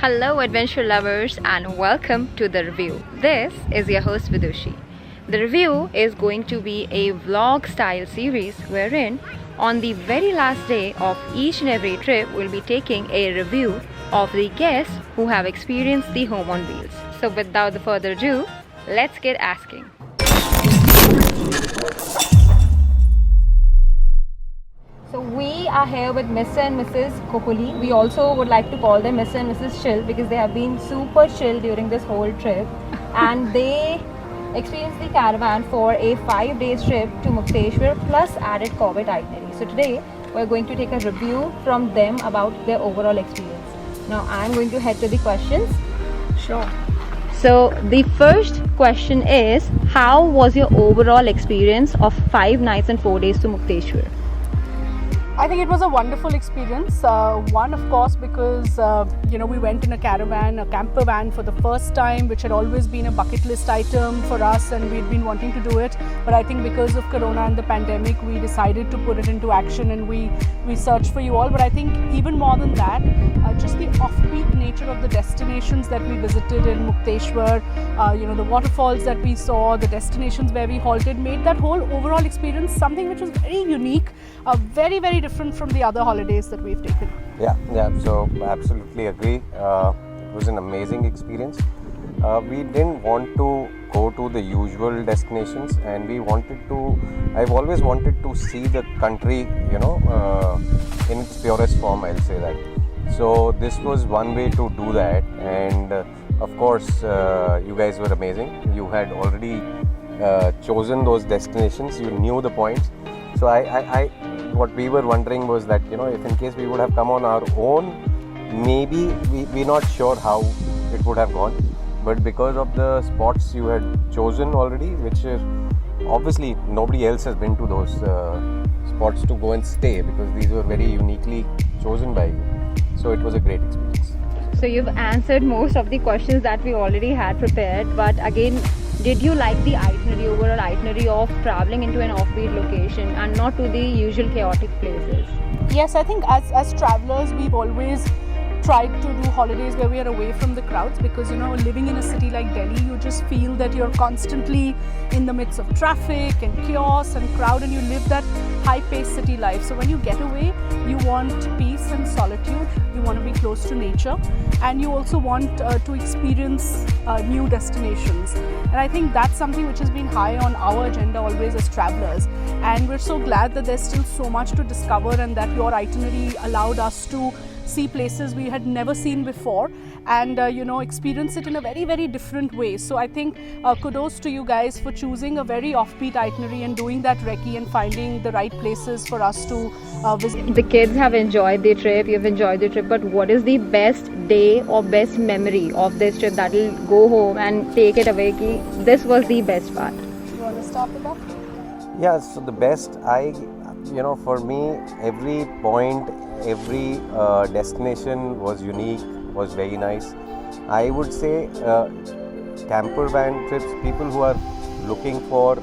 Hello, adventure lovers, and welcome to the review. This is your host Vidushi. The review is going to be a vlog style series wherein on the very last day of each and every trip we'll be taking a review of the guests who have experienced the home on wheels. So without the further ado, let's get asking. So we are here with Mr. and Mrs. Kohli. We also would like to call them Mr. and Mrs. Chill because they have been super chill during this whole trip and they experienced the caravan for a 5-day trip to Mukteshwar plus added COVID itinerary. So today we're going to take a review from them about their overall experience. Now I'm going to head to the questions. Sure. So the first question is, how was your overall experience of 5 nights and 4 days to Mukteshwar? I think it was a wonderful experience. One, of course, because we went in a caravan, a camper van for the first time, which had always been a bucket list item for us, and we'd been wanting to do it. But I think because of Corona and the pandemic, we decided to put it into action, and we searched for you all. But I think even more than that, just the offbeat nature of the destinations that we visited in Mukteshwar, the waterfalls that we saw, the destinations where we halted, made that whole overall experience something which was very unique, very, very different from the other holidays that we've taken. Yeah, so absolutely agree. It was an amazing experience. We didn't want to go to the usual destinations, and I've always wanted to see the country, in its purest form, I'll say that. So this was one way to do that, and of course, you guys were amazing. You had already chosen those destinations, you knew the points. So what we were wondering was that, if in case we would have come on our own, maybe we're not sure how it would have gone. But because of the spots you had chosen already, which is obviously nobody else has been to those spots to go and stay, because these were very uniquely chosen by you. So it was a great experience. So you've answered most of the questions that we already had prepared, but again, did you like the overall itinerary of traveling into an offbeat location and not to the usual chaotic places? Yes, I think as travelers, we've always tried to do holidays where we are away from the crowds, because living in a city like Delhi, you just feel that you're constantly in the midst of traffic and chaos and crowd, and you live that high-paced city life. So when you get away, you want peace and solitude, you want to be close to nature, and you also want to experience new destinations. And I think that's something which has been high on our agenda always as travelers, and we're so glad that there's still so much to discover, and that your itinerary allowed us to see places we had never seen before, and experience it in a very, very different way. So I think kudos to you guys for choosing a very offbeat itinerary and doing that recce and finding the right places for us to visit. The kids have enjoyed the trip, you've enjoyed the trip, but what is the best day or best memory of this trip that will go home and take it away? This was the best part. You want to start with that? Yeah, so the best, for me, every point, every destination was unique, was very nice. I would say camper van trips, people who are looking for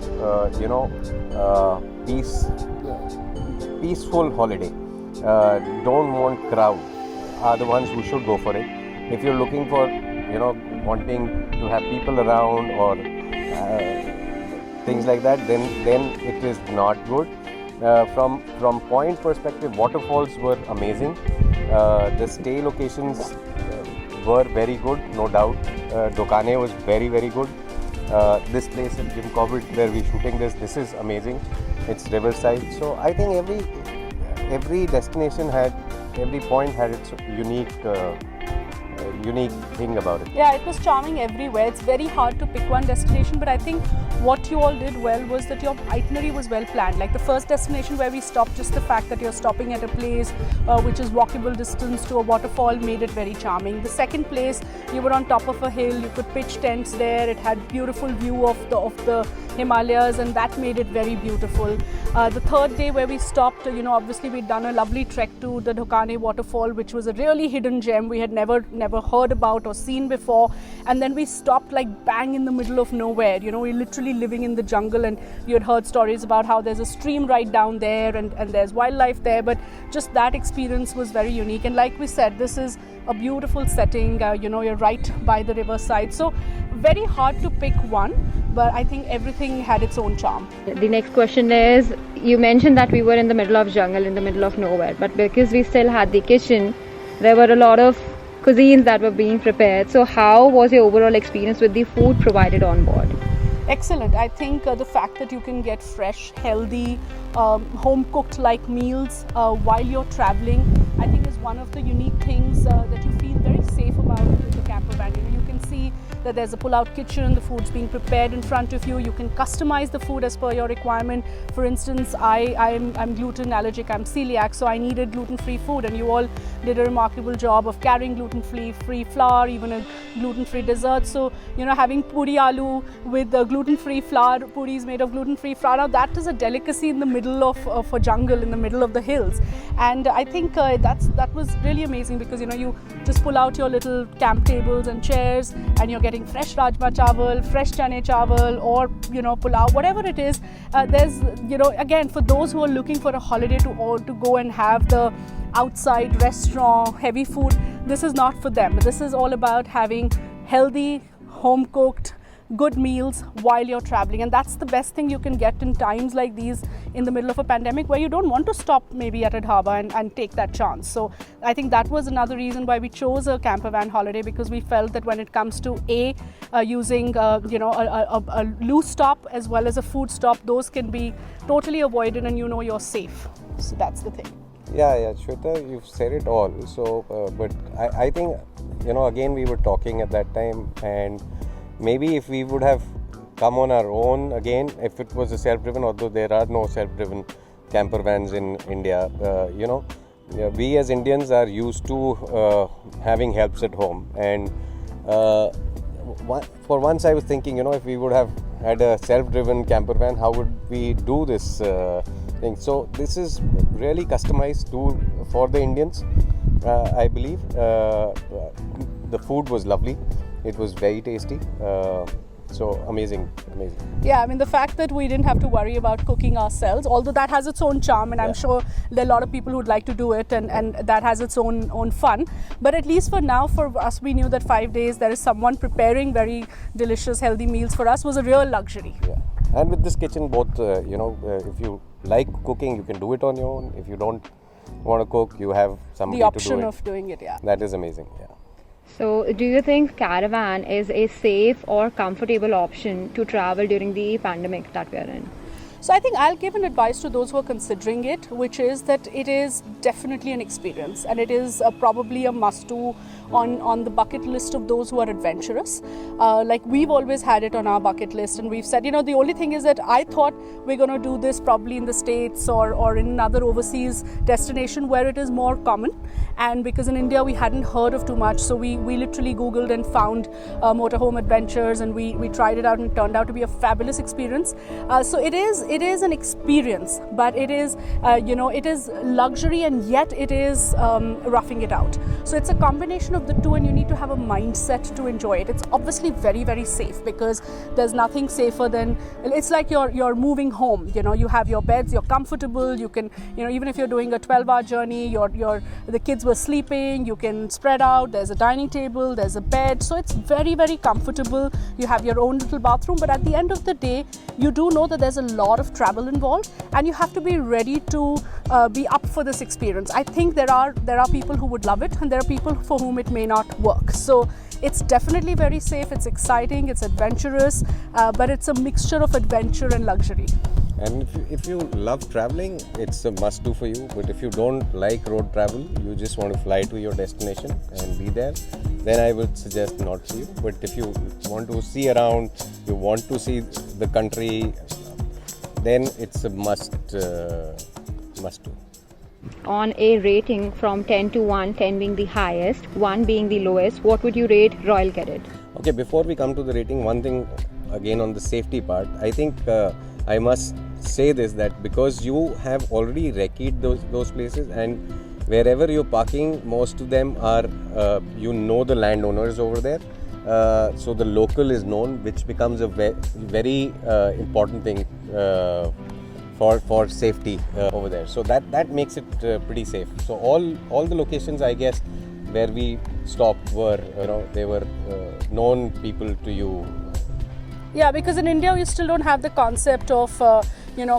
peaceful holiday, don't want crowd, are the ones who should go for it. If you're looking for wanting to have people around or things like that, then it is not good. From point perspective, waterfalls were amazing. The stay locations were very good, no doubt. Dokane was very, very good. This place in Jim Corbett where we're shooting this is amazing. It's riverside. So I think every destination every point had its unique thing about it. Yeah, it was charming everywhere. It's very hard to pick one destination, but I think what you all did well was that your itinerary was well planned. Like the first destination where we stopped, just the fact that you're stopping at a place which is walkable distance to a waterfall made it very charming. The second place, you were on top of a hill, you could pitch tents there, it had beautiful view of the Himalayas, and that made it very beautiful. The third day where we stopped, obviously we'd done a lovely trek to the Dokane waterfall, which was a really hidden gem. We had never never heard about or seen before. And then we stopped like bang in the middle of nowhere. You know, we're literally living in the jungle, and you had heard stories about how there's a stream right down there and there's wildlife there. But just that experience was very unique. And like we said, this is a beautiful setting. You know, you're right by the riverside. So very hard to pick one, but I think everything had its own charm. The next question is, you mentioned that we were in the middle of jungle, in the middle of nowhere, but because we still had the kitchen, there were a lot of cuisines that were being prepared. So how was your overall experience with the food provided on board? Excellent. I think the fact that you can get fresh, healthy, home cooked like meals while you're traveling, I think is one of the unique things that you feel very safe about with the camper van. You know, you can see that there's a pull-out kitchen, the food's being prepared in front of you. You can customize the food as per your requirement. For instance, I'm gluten allergic, I'm celiac, so I needed gluten-free food, and you all did a remarkable job of carrying gluten-free flour, even a gluten-free dessert. So, you know, having puri aloo with gluten-free flour, puris made of gluten-free flour, now that is a delicacy in the middle of a jungle, in the middle of the hills. And I think that was really amazing, because, you know, you just pull out your little camp tables and chairs, and you're getting fresh rajma chawal, fresh chane chawal, or, you know, pulao, whatever it is. There's, you know, again, for those who are looking for a holiday to go and have the outside restaurant heavy food, this is not for them. This is all about having healthy, home cooked, good meals while you're traveling, and that's the best thing you can get in times like these, in the middle of a pandemic, where you don't want to stop maybe at a dhaba and take that chance. So I think that was another reason why we chose a camper van holiday, because we felt that when it comes to using you know, a loose stop as well as a food stop, those can be totally avoided, and you know you're safe. So that's the thing. Yeah, Shweta, you've said it all. So, but I think, you know, again, we were talking at that time, and maybe if we would have come on our own again, if it was a self-driven, although there are no self-driven camper vans in India, you know, we as Indians are used to having helps at home. And for once I was thinking, you know, if we would have had a self-driven camper van, how would we do this thing? So this is really customized for the Indians, I believe. The food was lovely. It was very tasty. So amazing. Yeah, I mean, the fact that we didn't have to worry about cooking ourselves, although that has its own charm, and I'm sure there are a lot of people who'd like to do it, and that has its own fun. But at least for now, for us, we knew that 5 days there is someone preparing very delicious, healthy meals for us was a real luxury. Yeah, and with this kitchen, both, you know, if you like cooking, you can do it on your own. If you don't want to cook, you have somebody The option to do it. of doing it, yeah. That is amazing, yeah. So do you think caravan is a safe or comfortable option to travel during the pandemic that we are in? So I think I'll give an advice to those who are considering it, which is that it is definitely an experience, and it is probably a must-do on the bucket list of those who are adventurous. Like we've always had it on our bucket list, and we've said, you know, the only thing is that I thought we're going to do this probably in the States or in another overseas destination where it is more common. And because in India we hadn't heard of too much, so we literally Googled and found motorhome adventures, and we tried it out, and it turned out to be a fabulous experience. So it is an experience, but it is you know, it is luxury, and yet it is roughing it out. So it's a combination of the two, and you need to have a mindset to enjoy it. It's obviously very, very safe, because there's nothing safer than, it's like you're moving home. You know, you have your beds, you're comfortable, you can, you know, even if you're doing a 12-hour journey, the kids were sleeping, you can spread out, there's a dining table, there's a bed, so it's very, very comfortable. You have your own little bathroom, but at the end of the day, you do know that there's a lot of travel involved, and you have to be ready to be up for this experience. I think there are people who would love it, and there are people for whom it may not work. So it's definitely very safe, it's exciting, it's adventurous, but it's a mixture of adventure and luxury. And if you love traveling, it's a must do for you. But if you don't like road travel, you just want to fly to your destination and be there, then I would suggest not for you. But if you want to see around, you want to see the country, then it's a must do. On a rating from 10 to 1, 10 being the highest, 1 being the lowest, what would you rate Royal Cadet? Okay, before we come to the rating, one thing again on the safety part, I think I must say this, that because you have already recce'd those places, and wherever you're parking, most of them are, the landowners over there. So the local is known, which becomes a very important thing for safety over there. So that makes it pretty safe. So all the locations, I guess, where we stopped were, they were known people to you. Yeah, because in India we still don't have the concept of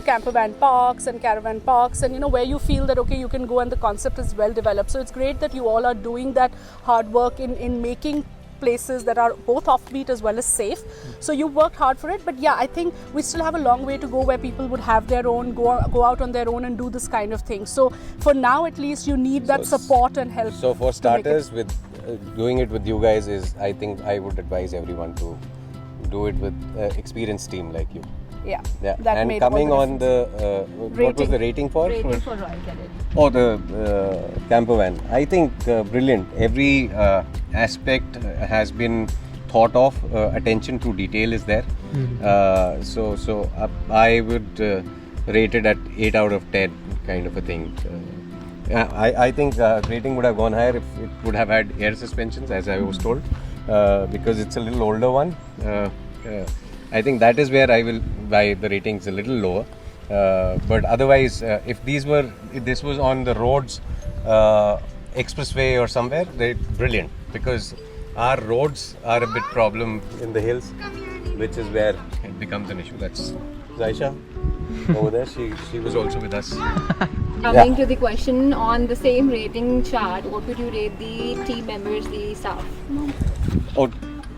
camper van parks and caravan parks, and where you feel that okay, you can go and the concept is well developed. So it's great that you all are doing that hard work in making places that are both offbeat as well as safe. So you worked hard for it, but yeah, I think we still have a long way to go where people would have their own, go out on their own and do this kind of thing. So for now at least you need that support and help. So for starters, with doing it with you guys is, I think I would advise everyone to do it with experienced team like you. Yeah. That and coming on the what was the rating for? Rating for Royal Cadet. Oh, the camper van. I think brilliant. Every aspect has been thought of. Attention to detail is there. So I would rate it at 8 out of 10 kind of a thing. I think rating would have gone higher if it would have had air suspensions, as I was told, because it's a little older one. I think that is where I will buy the ratings a little lower. But otherwise, if this was on the roads, expressway or somewhere, they're brilliant, because our roads are a bit problem in the hills, which is where it becomes an issue. That's Zaisha over there. She was also with us. Coming to the question, on the same rating chart, what would you rate the team members, the staff? Oh,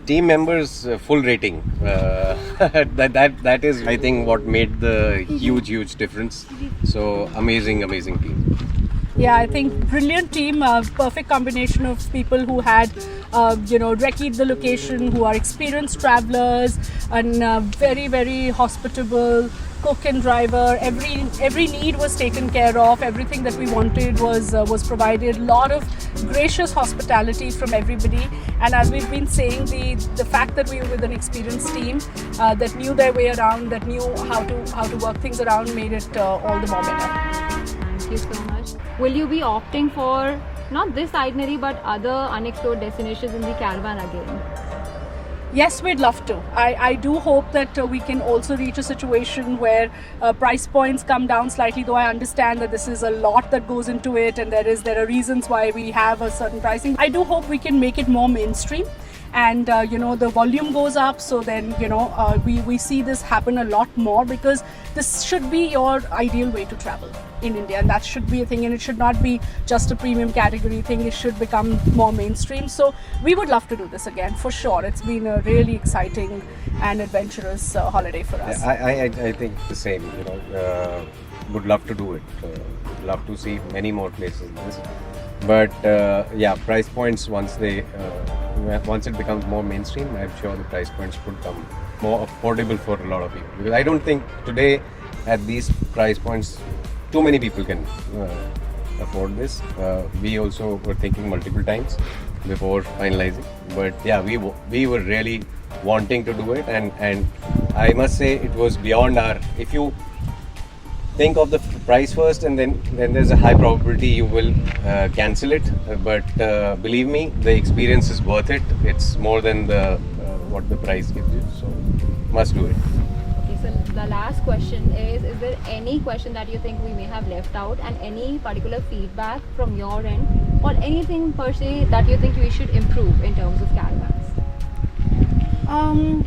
team members full rating. That is, I think, what made the huge difference. So amazing team. Yeah, I think brilliant team, perfect combination of people who had, recce'd the location, who are experienced travelers, and very hospitable. Cook and driver, every need was taken care of. Everything that we wanted was provided. A lot of gracious hospitality from everybody. And as we've been saying, the fact that we were with an experienced team that knew their way around, that knew how to work things around, made it all the more better. Thank you so much. Will you be opting for not this itinerary but other unexplored destinations in the caravan again? Yes, we'd love to. I do hope that we can also reach a situation where price points come down slightly, though I understand that this is a lot that goes into it and there are reasons why we have a certain pricing. I do hope we can make it more mainstream, and the volume goes up, so then we see this happen a lot more, because this should be your ideal way to travel in India, and that should be a thing, and it should not be just a premium category thing. It should become more mainstream. So we would love to do this again for sure. It's been a really exciting and adventurous holiday for us. I think the same. Would love to do it. Love to see many more places. But price points, once it becomes more mainstream, I'm sure the price points could come more affordable for a lot of people. Because I don't think today at these price points too many people can afford this. We also were thinking multiple times before finalizing, but yeah, we were really wanting to do it, and I must say it was beyond our. If you think of the price first, and then there's a high probability you will cancel it. But believe me, the experience is worth it. It's more than what the price gives you. So must do it. Okay, so the last question is there any question that you think we may have left out, and any particular feedback from your end, or anything per se that you think we should improve in terms of caravans?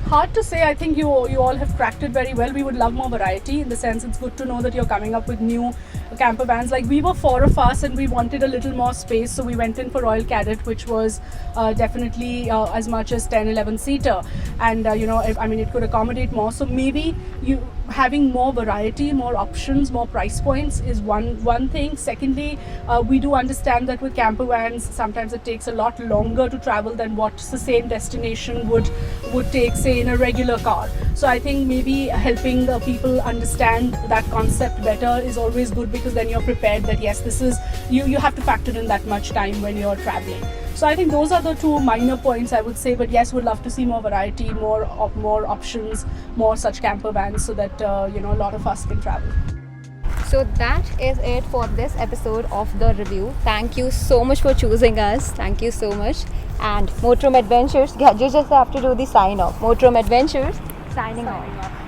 Hard to say. I think you all have cracked it very well. We would love more variety, in the sense it's good to know that you're coming up with new camper vans. Like, we were 4 of us and we wanted a little more space, so we went in for Royal Cadet, which was definitely as much as 10-11 seater, and it could accommodate more. So maybe you having more variety, more options, more price points is one thing. Secondly, we do understand that with camper vans sometimes it takes a lot longer to travel than what the same destination would take, say, in a regular car. So I think maybe helping the people understand that concept better is always good, because then you're prepared that yes, this is you have to factor in that much time when you're traveling. So I think those are the 2 minor points I would say. But yes, we'd love to see more variety, more options, more such camper vans, so that a lot of us can travel. So that is it for this episode of the review. Thank you so much for choosing us. Thank you so much. And Motorhome Adventures, you just have to do the sign off. Motorhome Adventures, signing off.